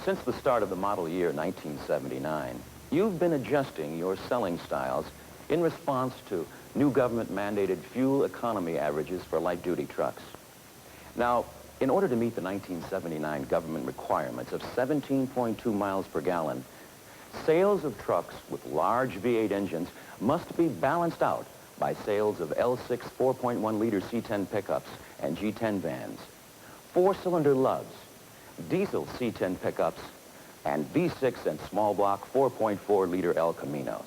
Since the start of the model year 1979, you've been adjusting your selling styles in response to new government-mandated fuel economy averages for light-duty trucks. Now, in order to meet the 1979 government requirements of 17.2 miles per gallon, sales of trucks with large V8 engines must be balanced out by sales of L6 4.1-liter C10 pickups and G10 vans, four-cylinder LUVs, diesel C10 pickups, and V6 and small block 4.4-liter El Caminos.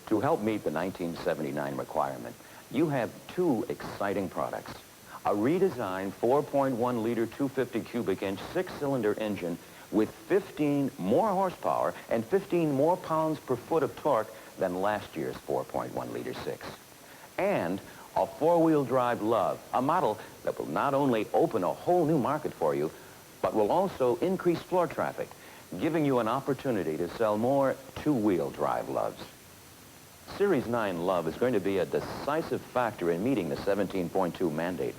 To help meet the 1979 requirement, you have two exciting products: a redesigned 4.1-liter 250 cubic inch six-cylinder engine with 15 more horsepower and 15 more pounds per foot of torque than last year's 4.1-liter six. And a four-wheel drive LUV, a model that will not only open a whole new market for you, but will also increase floor traffic, giving you an opportunity to sell more two-wheel drive LUVs. Series 9 LUV is going to be a decisive factor in meeting the 17.2 mandate.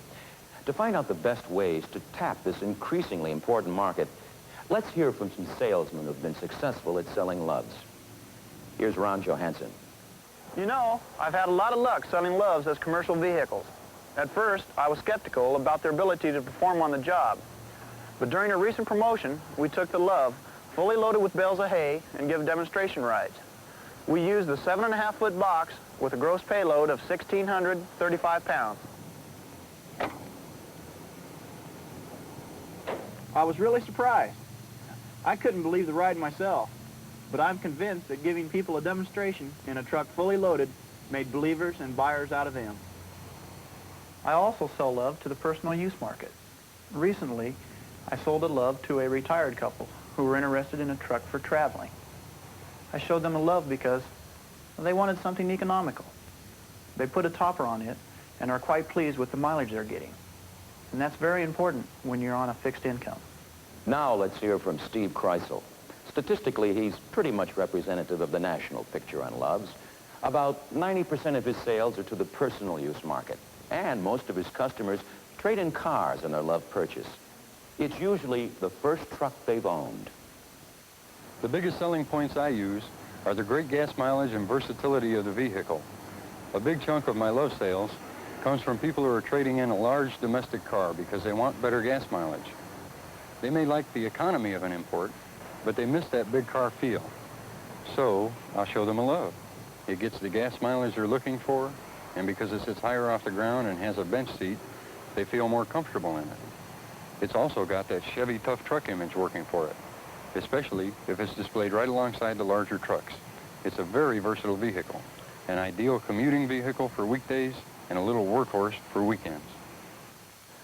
To find out the best ways to tap this increasingly important market, let's hear from some salesmen who've been successful at selling LUVs. Here's Ron Johansson. You know, I've had a lot of luck selling LUVs as commercial vehicles. At first, I was skeptical about their ability to perform on the job. But during a recent promotion, we took the LUV, fully loaded with bales of hay, and give demonstration rides. We used the 7.5-foot box with a gross payload of 1,635 pounds. I was really surprised. I couldn't believe the ride myself, but I'm convinced that giving people a demonstration in a truck fully loaded made believers and buyers out of them. I also sell LUV to the personal use market. Recently, I sold a LUV to a retired couple who were interested in a truck for traveling. I showed them a LUV because they wanted something economical. They put a topper on it and are quite pleased with the mileage they're getting. And that's very important when you're on a fixed income. Now let's hear from Steve Kreisel. Statistically, he's pretty much representative of the national picture on LUVs. About 90% of his sales are to the personal use market, and most of his customers trade in cars in their LUV purchase. It's usually the first truck they've owned. The biggest selling points I use are the great gas mileage and versatility of the vehicle. A big chunk of my LUV sales comes from people who are trading in a large domestic car because they want better gas mileage. They may like the economy of an import, but they miss that big car feel. So I'll show them a LUV. It gets the gas mileage they're looking for, and because it sits higher off the ground and has a bench seat, they feel more comfortable in it. It's also got that Chevy tough truck image working for it, especially if it's displayed right alongside the larger trucks. It's a very versatile vehicle, an ideal commuting vehicle for weekdays and a little workhorse for weekends.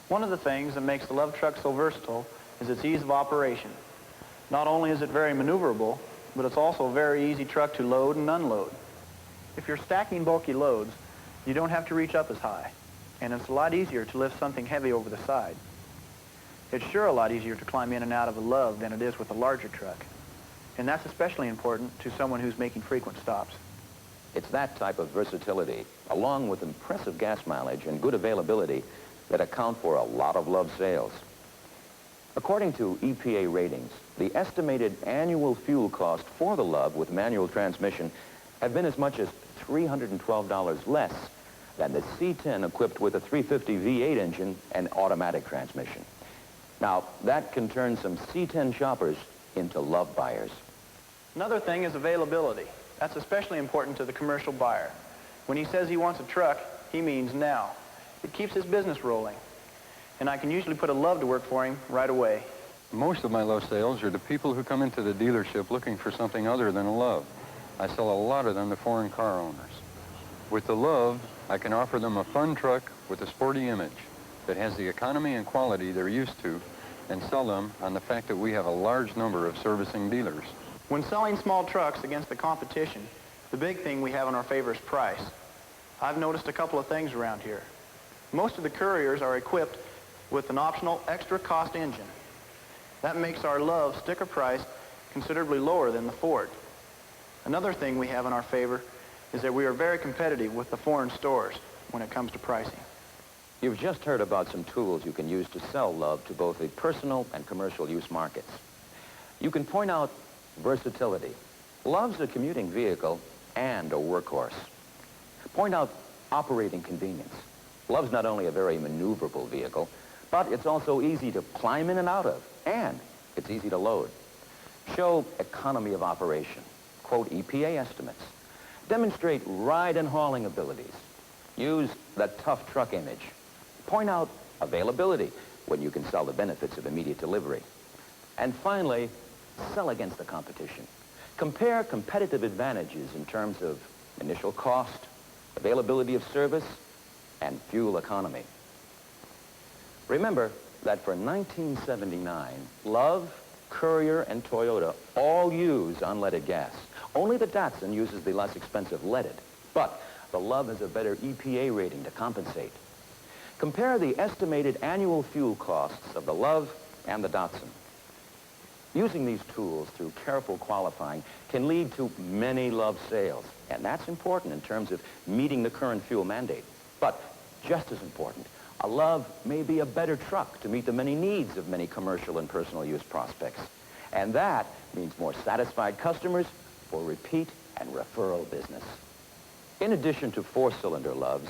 One of the things that makes the LUV truck so versatile is its ease of operation. Not only is it very maneuverable, but it's also a very easy truck to load and unload. If you're stacking bulky loads, you don't have to reach up as high, and it's a lot easier to lift something heavy over the side. It's sure a lot easier to climb in and out of a LUV than it is with a larger truck, and that's especially important to someone who's making frequent stops. It's that type of versatility, along with impressive gas mileage and good availability, that account for a lot of LUV sales. According to EPA ratings, the estimated annual fuel cost for the LUV with manual transmission have been as much as $312 less than the C10 equipped with a 350 V8 engine and automatic transmission. Now, that can turn some C10 shoppers into LUV buyers. Another thing is availability. That's especially important to the commercial buyer. When he says he wants a truck, he means now. It keeps his business rolling, and I can usually put a LUV to work for him right away. Most of my LUV sales are to people who come into the dealership looking for something other than a LUV. I sell a lot of them to foreign car owners. With the LUV, I can offer them a fun truck with a sporty image that has the economy and quality they're used to, and sell them on the fact that we have a large number of servicing dealers. When selling small trucks against the competition, the big thing we have in our favor is price. I've noticed a couple of things around here. Most of the couriers are equipped with an optional extra cost engine. That makes our LUV sticker price considerably lower than the Ford. Another thing we have in our favor is that we are very competitive with the foreign stores when it comes to pricing. You've just heard about some tools you can use to sell LUV to both the personal and commercial use markets. You can point out versatility. LUV's a commuting vehicle and a workhorse. Point out operating convenience. LUV's not only a very maneuverable vehicle, but it's also easy to climb in and out of, and it's easy to load. Show economy of operation. Quote EPA estimates. Demonstrate ride and hauling abilities. Use the tough truck image. Point out availability when you can sell the benefits of immediate delivery. And finally, sell against the competition. Compare competitive advantages in terms of initial cost, availability of service, and fuel economy. Remember that for 1979, LUV, Courier, and Toyota all use unleaded gas. Only the Datsun uses the less expensive leaded, but the LUV has a better EPA rating to compensate. Compare the estimated annual fuel costs of the LUV and the Datsun. Using these tools through careful qualifying can lead to many LUV sales, and that's important in terms of meeting the current fuel mandate. But just as important, a LUV may be a better truck to meet the many needs of many commercial and personal use prospects. And that means more satisfied customers for repeat and referral business. In addition to 4-cylinder LUVs,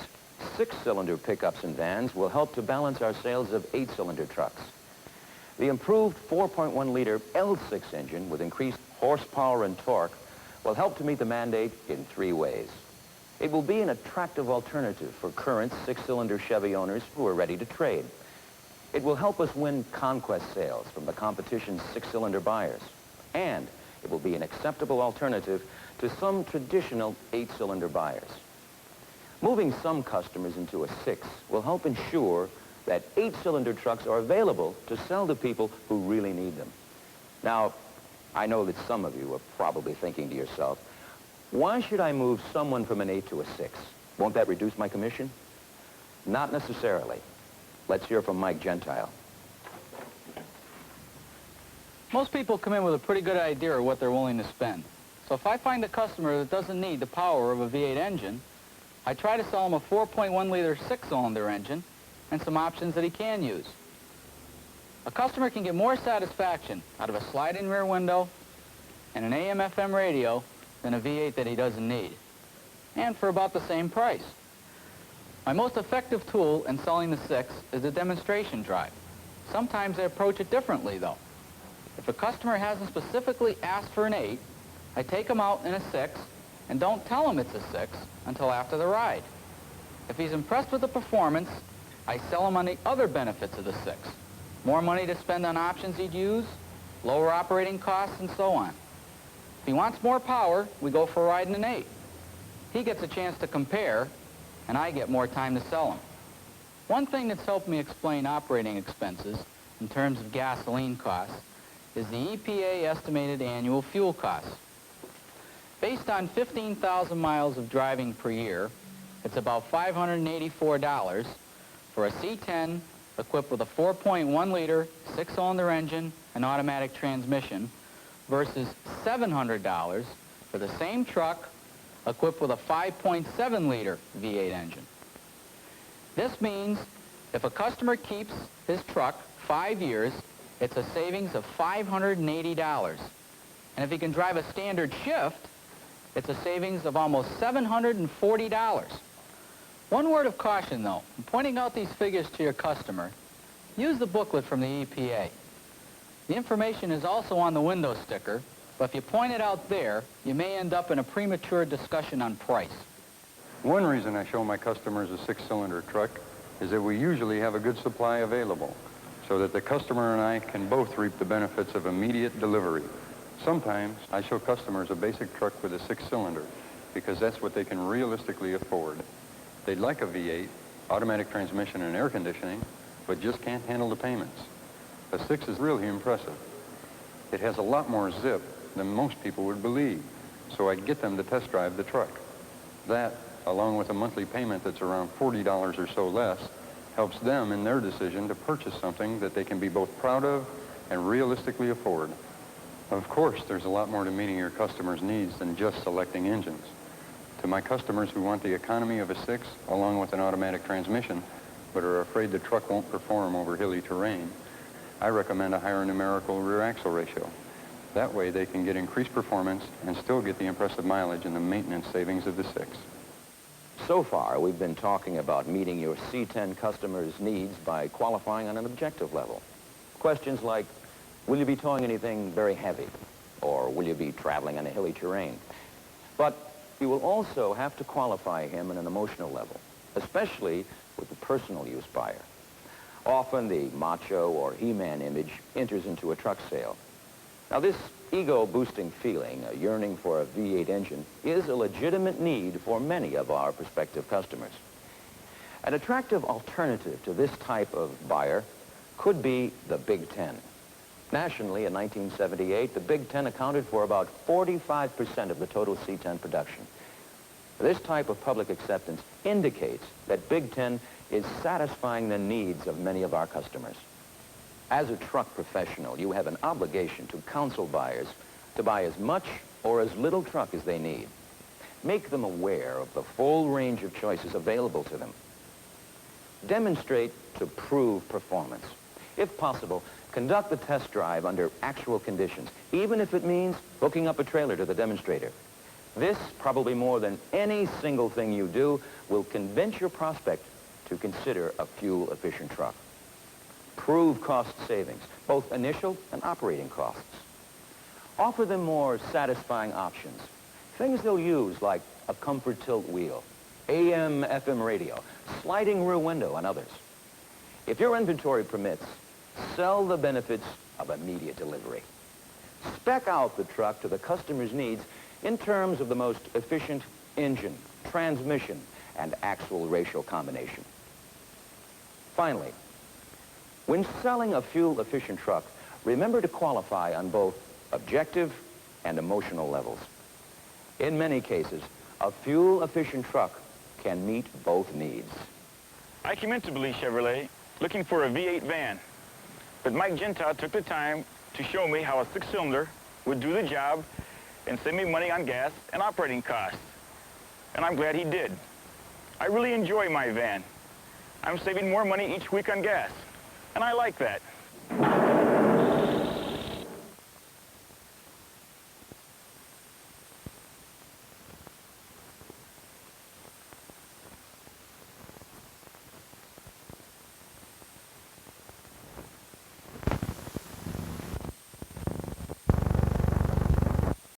6-cylinder pickups and vans will help to balance our sales of 8-cylinder trucks. The improved 4.1-liter L6 engine with increased horsepower and torque will help to meet the mandate in 3 ways. It will be an attractive alternative for current 6-cylinder Chevy owners who are ready to trade. It will help us win conquest sales from the competition's 6-cylinder buyers. And it will be an acceptable alternative to some traditional 8-cylinder buyers. Moving some customers into a 6 will help ensure that 8-cylinder trucks are available to sell to people who really need them. Now, I know that some of you are probably thinking to yourself, why should I move someone from an 8 to a 6? Won't that reduce my commission? Not necessarily. Let's hear from Mike Gentile. Most people come in with a pretty good idea of what they're willing to spend. So if I find a customer that doesn't need the power of a V8 engine, I try to sell him a 4.1-liter 6-cylinder engine and some options that he can use. A customer can get more satisfaction out of a slide-in rear window and an AM/FM radio than a V8 that he doesn't need, and for about the same price. My most effective tool in selling the 6 is the demonstration drive. Sometimes I approach it differently, though. If a customer hasn't specifically asked for an 8, I take him out in a 6 and don't tell him it's a 6 until after the ride. If he's impressed with the performance, I sell him on the other benefits of the 6. More money to spend on options he'd use, lower operating costs, and so on. If he wants more power, we go for a ride in an 8. He gets a chance to compare, and I get more time to sell him. One thing that's helped me explain operating expenses in terms of gasoline costs is the EPA estimated annual fuel costs. Based on 15,000 miles of driving per year, it's about $584 for a C10 equipped with a 4.1-liter 6-cylinder engine and automatic transmission versus $700 for the same truck equipped with a 5.7-liter V8 engine. This means if a customer keeps his truck 5 years, it's a savings of $580. And if he can drive a standard shift, it's a savings of almost $740. One word of caution, though. In pointing out these figures to your customer, use the booklet from the EPA. The information is also on the window sticker, but if you point it out there, you may end up in a premature discussion on price. One reason I show my customers a 6-cylinder truck is that we usually have a good supply available so that the customer and I can both reap the benefits of immediate delivery. Sometimes I show customers a basic truck with a 6-cylinder because that's what they can realistically afford. They'd like a V8, automatic transmission and air conditioning, but just can't handle the payments. A 6 is really impressive. It has a lot more zip than most people would believe, so I'd get them to test drive the truck. That, along with a monthly payment that's around $40 or so less, helps them in their decision to purchase something that they can be both proud of and realistically afford. Of course, there's a lot more to meeting your customers' needs than just selecting engines. To my customers who want the economy of a 6 along with an automatic transmission, but are afraid the truck won't perform over hilly terrain, I recommend a higher numerical rear axle ratio. That way they can get increased performance and still get the impressive mileage and the maintenance savings of the 6. So far, we've been talking about meeting your C10 customers' needs by qualifying on an objective level. Questions like, will you be towing anything very heavy? Or will you be traveling on a hilly terrain? But you will also have to qualify him on an emotional level, especially with the personal use buyer. Often the macho or he-man image enters into a truck sale. Now this ego-boosting feeling, a yearning for a V8 engine, is a legitimate need for many of our prospective customers. An attractive alternative to this type of buyer could be the Big Ten. Nationally, in 1978, the Big Ten accounted for about 45% of the total C10 production. This type of public acceptance indicates that Big Ten is satisfying the needs of many of our customers. As a truck professional, you have an obligation to counsel buyers to buy as much or as little truck as they need. Make them aware of the full range of choices available to them. Demonstrate to prove performance. If possible, conduct the test drive under actual conditions, even if it means hooking up a trailer to the demonstrator. This, probably more than any single thing you do, will convince your prospect to consider a fuel-efficient truck. Prove cost savings, both initial and operating costs. Offer them more satisfying options. Things they'll use like a comfort tilt wheel, AM/FM radio, sliding rear window, and others. If your inventory permits, sell the benefits of immediate delivery. Spec out the truck to the customer's needs in terms of the most efficient engine, transmission, and axle ratio combination. Finally, when selling a fuel-efficient truck, remember to qualify on both objective and emotional levels. In many cases, a fuel-efficient truck can meet both needs. I came into Belize Chevrolet looking for a V8 van, but Mike Gentile took the time to show me how a 6-cylinder would do the job and save me money on gas and operating costs. And I'm glad he did. I really enjoy my van. I'm saving more money each week on gas, and I like that.